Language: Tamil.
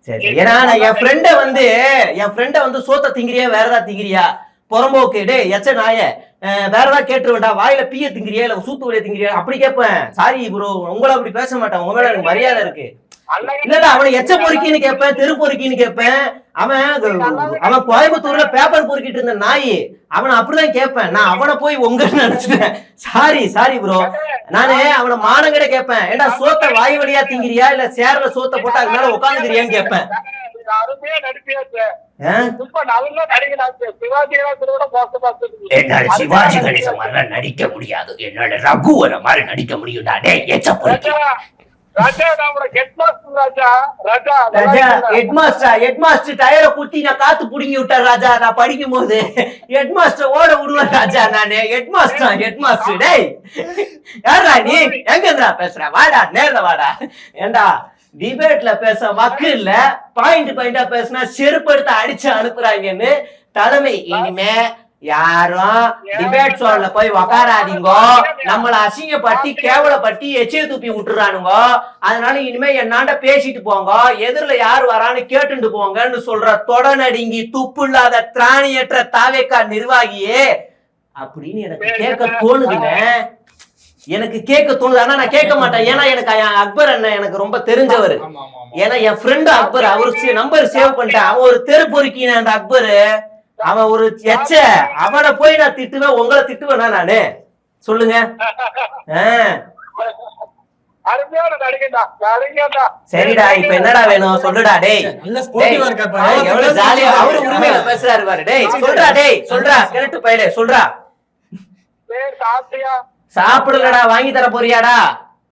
சரி ஏன்னா என் ஃப்ரெண்ட வந்து சோத்த திங்கிறியா வேற ஏதாவது திங்கிறியா புறம்போக்கு டே எச்ச நாய வேற ஏதாவது கேட்டுருவேன்டா வாயில பீய திங்கிறியா இல்ல சூத்து வழிய திங்கிறியா அப்படி கேட்பேன். சாரி ப்ரோ உங்களை அப்படி பேச மாட்டேன், உங்க மேல எனக்கு மரியாதை இருக்கு. இல்ல அவனை எச்ச பொறுக்கின்னு கேட்பேன், தெரு பொறுக்கின்னு கேட்பேன். அவன் கோயம்புத்தூர்ல பேப்பர் பொறுக்கிட்டு இருந்த நாய், அவனை அப்படிதான் கேட்பேன். நான் அவனை போய் உங்க நினைச்சிட்டேன். Sorry bro. நானு அவனை மானங்கட கேட்பேன், ஏண்டா சோத்த வாய் வழியா திங்கிறியா இல்ல சேர்ல சோத்த போட்டு அது மேல உட்காந்துக்கிறியான்னு கேட்பேன். சிவாஜி கணேசன் மாதிரி நடிக்க முடியாது, என்னோட ரகுவர மாதிரி நடிக்க முடியும்டா. ஹெட்மாஸ்டர் டயரை குத்தி நான் காத்து புடுங்கி விட்டேன் ராஜா. நான் படிக்கும் போது ஹெட்மாஸ்டர் ஓட விடுவேன் ராஜா. நானு ஹெட்மாஸ்டர் டேய் யாரா நீ எங்க இருந்தா பேசுற, வாடா நேர்ல வாடா. ஏண்டா டிபேட்ல பேச வக்கு இல்ல, பாயிண்டா பேசினா செருப்பு எடுத்து அடிச்சு அனுப்புறாங்கன்னு தலைமை. இனிமே யாரும் டிபேட் ஷோல போய் உக்காராதீங்கோ, நம்மள அசிங்கப்பட்டி கேவலப்பட்டி எச்சைய தூப்பி விட்டுறானுங்க. அதனால இனிமே என்னாண்ட பேசிட்டு போங்க, எதிரில யாரு வரான்னு கேட்டுட்டு போங்கன்னு சொல்ற தொடநடுங்கி துப்பு இல்லாத திராணியற்ற தாவேக்கா நிர்வாகியே அப்படின்னு எனக்கு கேட்க தோணுதுங்க. எனக்கு கேட்க தோணுது, ஆனா நான் கேட்க மாட்டேன். ஏன்னா எனக்கு அக்பர் அண்ணன் எனக்கு ரொம்ப தெரிஞ்சவர். ஏன்னா என் ஃப்ரெண்டு அக்பர், அவரு நம்பர் சேவ் பண்ணிட்டேன். அவன் ஒரு தெரு பொறுக்கின அந்த அக்பரு, அவன் ஒரு எச்ச. அவனை போய் நான் திட்டுவேன், உங்களை திட்டுவேனா நானு சொல்லுங்க. சரிடா இப்ப என்னடா வேணும் சொல்லுடா. டேய் எவ்வளவு ஜாலியா அவரு உரிமையில பேசுறாரு பாரு. டேய் சொல்றா கிழட்டு பையலே சொல்றா. சாப்பிடலடா, வாங்கி தர போறியாடா?